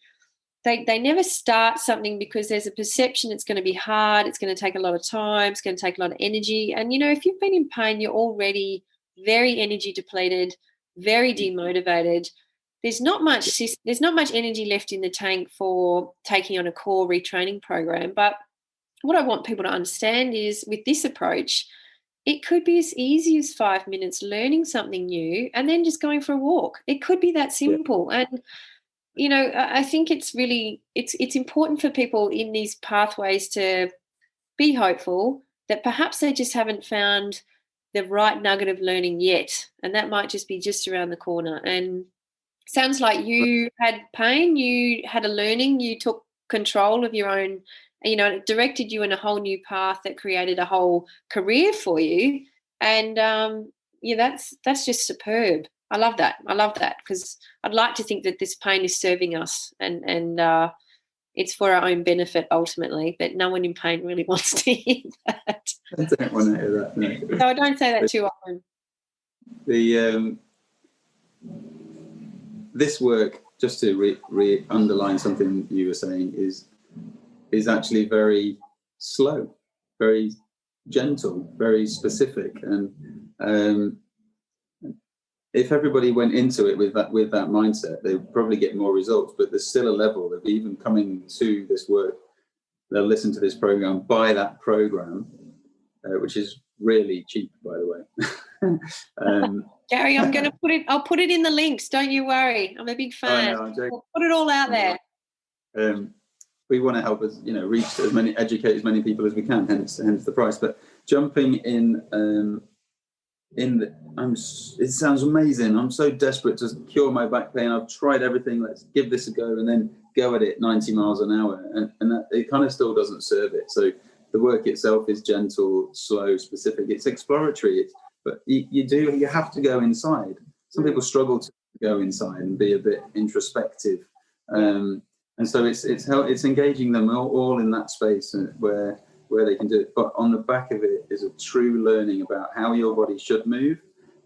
they never start something because there's a perception it's going to be hard, it's going to take a lot of time, it's going to take a lot of energy. And, if you've been in pain, you're already very energy depleted, very demotivated. There's not much energy left in the tank for taking on a core retraining program. But what I want people to understand is with this approach, it could be as easy as 5 minutes learning something new and then just going for a walk. It could be that simple. Yeah. And I think it's really it's important for people in these pathways to be hopeful that perhaps they just haven't found the right nugget of learning yet, and that might just be just around the corner. And sounds like you had pain, you had a learning, you took control of your own, it directed you in a whole new path that created a whole career for you. And that's just superb. I love that because I'd like to think that this pain is serving us and it's for our own benefit ultimately, but no one in pain really wants to hear that. I don't want to hear that. No, no I don't say that too often. This work, just to underline something you were saying, is actually very slow, very gentle, very specific, and if everybody went into it with that mindset, they would probably get more results. But there's still a level of even coming to this work, they'll listen to this program, buy that program, which is really cheap, by the way. Gary, I'll put it in the links. Don't you worry. I'm a big fan. I'm joking. We'll put it all out there. We want to help us, educate as many people as we can. Hence the price. But jumping in. It sounds amazing. I'm so desperate to cure my back pain. I've tried everything. Let's give this a go, and then go at it 90 miles an hour, and that, it kind of still doesn't serve it. So the work itself is gentle, slow, specific. It's exploratory. But you have to go inside. Some people struggle to go inside and be a bit introspective, and so it's engaging them all in that space where they can do it. But on the back of it is a true learning about how your body should move.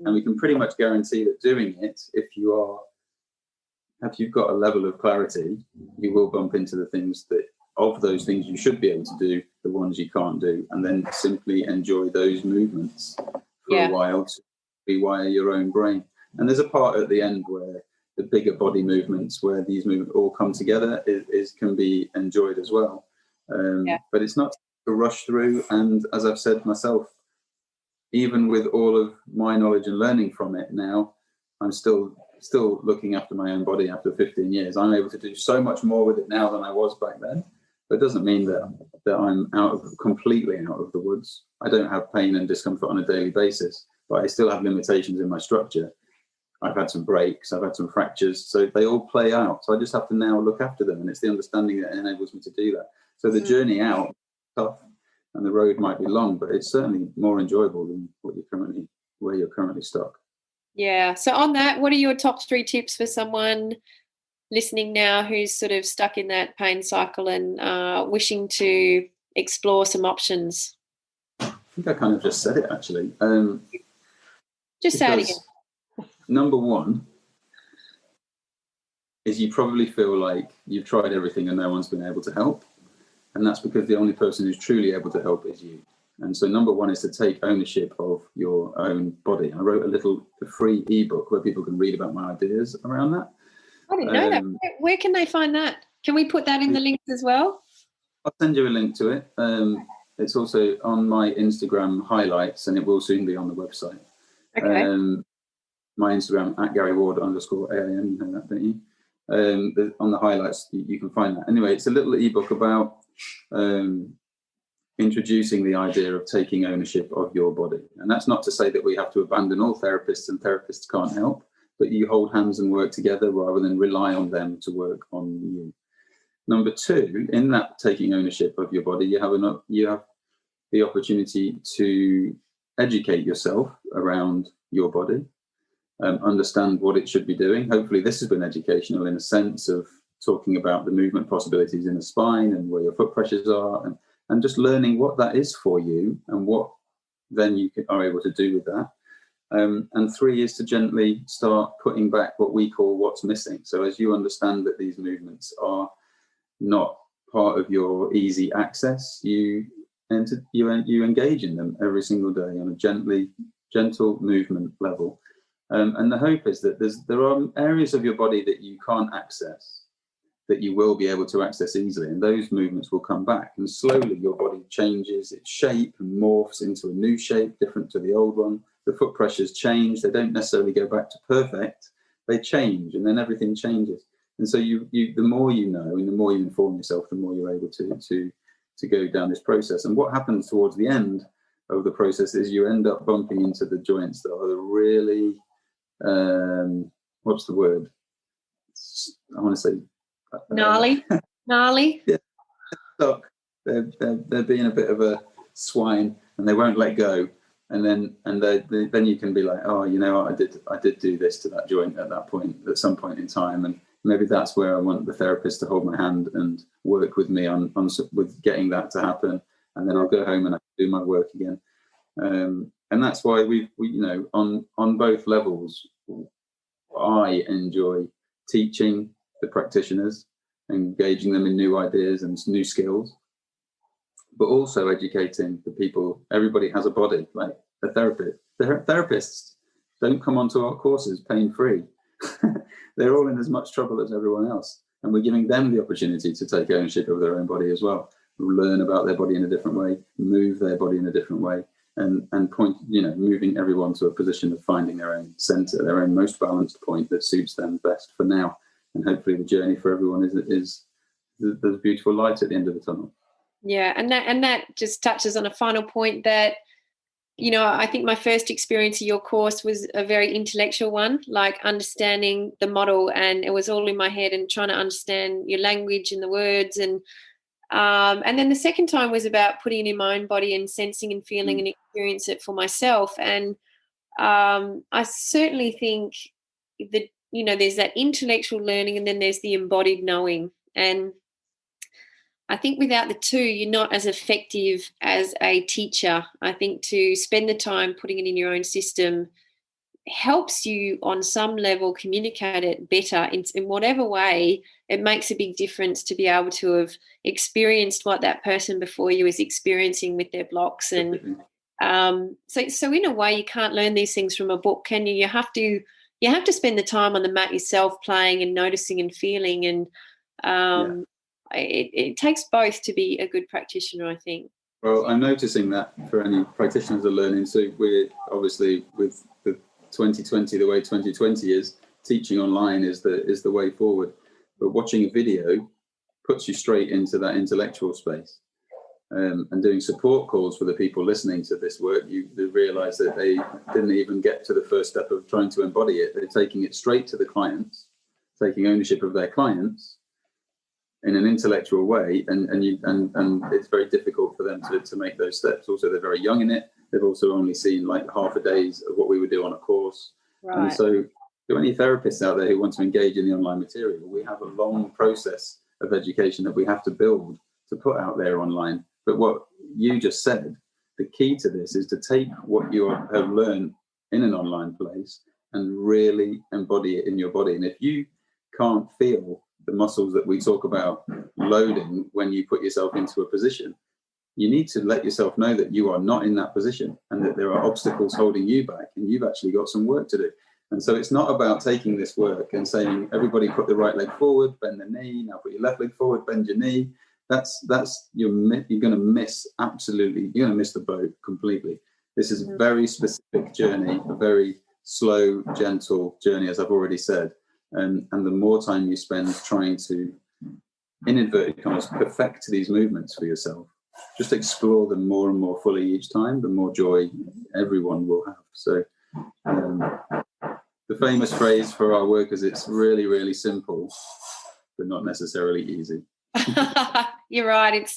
And we can pretty much guarantee that doing it, if you've got a level of clarity, you will bump into the things of those things you should be able to do, the ones you can't do, and then simply enjoy those movements for a while to rewire your own brain. And there's a part at the end where the bigger body movements, where these movements all come together, can be enjoyed as well. But it's not to rush through, and as I've said myself, even with all of my knowledge and learning from it now, I'm still looking after my own body after 15 years. I'm able to do so much more with it now than I was back then, but it doesn't mean that I'm completely out of the woods. I don't have pain and discomfort on a daily basis, but I still have limitations in my structure. I've had some breaks, I've had some fractures, so they all play out. So I just have to now look after them, and it's the understanding that enables me to do that. So the journey out tough, and the road might be long, but it's certainly more enjoyable than where you're currently stuck. Yeah. So on that, what are your top 3 tips for someone listening now who's sort of stuck in that pain cycle and wishing to explore some options? I think I kind of just said it actually. Just say it again. Number 1 is you probably feel like you've tried everything and no one's been able to help. And that's because the only person who's truly able to help is you. And so number 1 is to take ownership of your own body. I wrote a free ebook where people can read about my ideas around that. I didn't know that. Where can they find that? Can we put that in the links as well? I'll send you a link to it. It's also on my Instagram highlights, and it will soon be on the website. Okay. My Instagram @GaryWard_AIM, you know that, don't you? On the highlights, you can find that. Anyway, it's a little ebook about introducing the idea of taking ownership of your body. And that's not to say that we have to abandon all therapists and therapists can't help, but you hold hands and work together rather than rely on them to work on you. Number 2, in that taking ownership of your body, you have the opportunity to educate yourself around your body. understand what it should be doing. Hopefully this has been educational in a sense of talking about the movement possibilities in the spine and where your foot pressures are, and just learning what that is for you and what then you are able to do with that. And 3 is to gently start putting back what we call what's missing. So as you understand that these movements are not part of your easy access, you engage in them every single day on a gentle movement level. And the hope is that there are areas of your body that you can't access that you will be able to access easily, and those movements will come back, and slowly your body changes its shape and morphs into a new shape different to the old one. The foot pressures change. They don't necessarily go back to perfect. They change, and then everything changes. And so you the more you know and the more you inform yourself, the more you're able to go down this process. And what happens towards the end of the process is you end up bumping into the joints that are the really what's the word? I want to say gnarly. Yeah, stuck. They're being a bit of a swine, and they won't let go. And then you can be like, oh, you know what, I did do this to that joint at that point, at some point in time, and maybe that's where I want the therapist to hold my hand and work with me on with getting that to happen. And then I'll go home and I can do my work again. And that's why we you know, on both levels, I enjoy teaching the practitioners, engaging them in new ideas and new skills, but also educating the people. Everybody has a body, like a therapist. Therapists don't come onto our courses pain-free. They're all in as much trouble as everyone else. And we're giving them the opportunity to take ownership of their own body as well, learn about their body in a different way, move their body in a different way, and point, you know, moving everyone to a position of finding their own center, their own most balanced point that suits them best for now. And hopefully the journey for everyone is there's beautiful light at the end of the tunnel. Yeah, and that just touches on a final point that, you know, I think my first experience of your course was a very intellectual one, like understanding the model, and it was all in my head and trying to understand your language and the words, and then the second time was about putting it in my own body and sensing and feeling and experience it for myself. And I certainly think that, you know, there's that intellectual learning and then there's the embodied knowing. And I think without the two, you're not as effective as a teacher. I think to spend the time putting it in your own system helps you on some level communicate it better in whatever way. It makes a big difference to be able to have experienced what that person before you is experiencing with their blocks. And so in a way, you can't learn these things from a book, can you? You have to spend the time on the mat yourself, playing and noticing and feeling. And it takes both to be a good practitioner, I think. Well, I'm noticing that for any practitioners are learning. So we're obviously, with the 2020, the way 2020 is, teaching online is the way forward. But watching a video puts you straight into that intellectual space. And doing support calls for the people listening to this work, you realise that they didn't even get to the first step of trying to embody it. They're taking it straight to the clients, taking ownership of their clients in an intellectual way, and it's very difficult for them to make those steps. Also, they're very young in it. They've also only seen like half a day's of what we would do on a course. Right. And so to any therapists out there who want to engage in the online material, we have a long process of education that we have to build to put out there online. But what you just said, the key to this is to take what you have learned in an online place and really embody it in your body. And if you can't feel the muscles that we talk about loading when you put yourself into a position, you need to let yourself know that you are not in that position and that there are obstacles holding you back, and you've actually got some work to do. And so it's not about taking this work and saying, everybody put the right leg forward, bend the knee, now put your left leg forward, bend your knee. You're going to miss, absolutely, you're going to miss the boat completely. This is a very specific journey, a very slow, gentle journey, as I've already said. And the more time you spend trying to, in inverted commas, perfect these movements for yourself, just explore them more and more fully each time, the more joy everyone will have. So the famous phrase for our work is, it's really, really simple, but not necessarily easy. You're right. It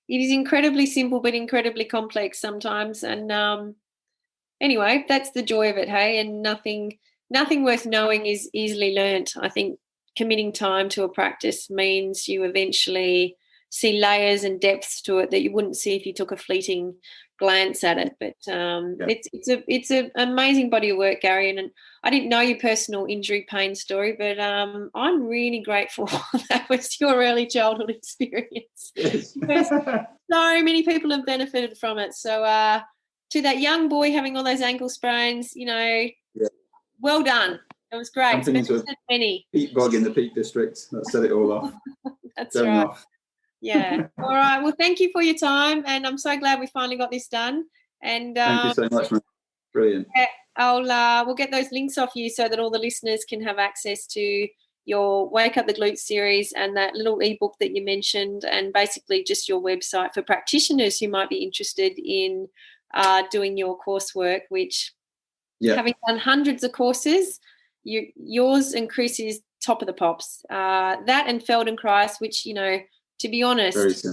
is incredibly simple, but incredibly complex sometimes. And anyway, that's the joy of it, hey? And nothing nothing worth knowing is easily learnt. I think committing time to a practice means you eventually see layers and depths to it that you wouldn't see if you took a fleeting glance at it. But it's an amazing body of work, Gary. And I didn't know your personal injury pain story, but I'm really grateful that was your early childhood experience. Yes. Because so many people have benefited from it. So to that young boy having all those ankle sprains, well done. It was great. Jumping into a peat bog in the Peak District. That set it all off. That's right. Off. Yeah. All right. Well, thank you for your time, and I'm so glad we finally got this done. And thank you so much, man. Brilliant. We'll get those links off you so that all the listeners can have access to your Wake Up the Glutes series and that little ebook that you mentioned, and basically just your website for practitioners who might be interested in doing your coursework, which having done hundreds of courses, yours and Chris's top of the pops. That and Feldenkrais, which, to be honest,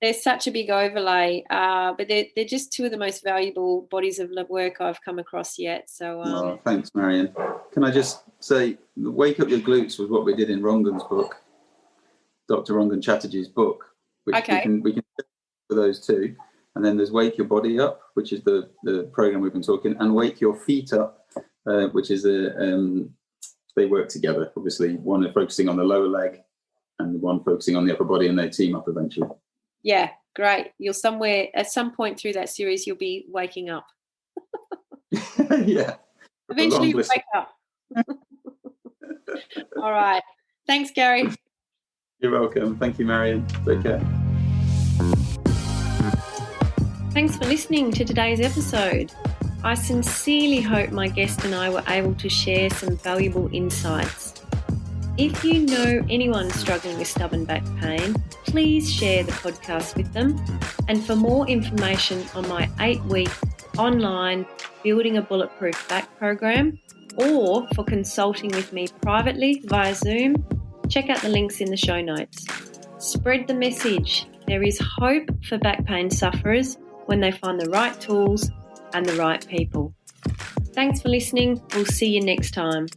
there's such a big overlay, but they're just two of the most valuable bodies of work I've come across yet. So, thanks, Marion. Can I just say, Wake Up Your Glutes was what we did in Rangan's book, Dr. Rangan Chatterjee's book, which we can for those two. And then there's Wake Your Body Up, which is the program we've been talking, and Wake Your Feet Up, which is they work together. Obviously, one is focusing on the lower leg, and the one focusing on the upper body, and they team up eventually. Yeah, great. You'll at some point through that series, you'll be waking up. Yeah. Eventually, you'll wake up. All right. Thanks, Gary. You're welcome. Thank you, Marion. Take care. Thanks for listening to today's episode. I sincerely hope my guest and I were able to share some valuable insights. If you know anyone struggling with stubborn back pain, please share the podcast with them. And for more information on my 8-week online Building a Bulletproof Back program, or for consulting with me privately via Zoom, check out the links in the show notes. Spread the message. There is hope for back pain sufferers when they find the right tools and the right people. Thanks for listening. We'll see you next time.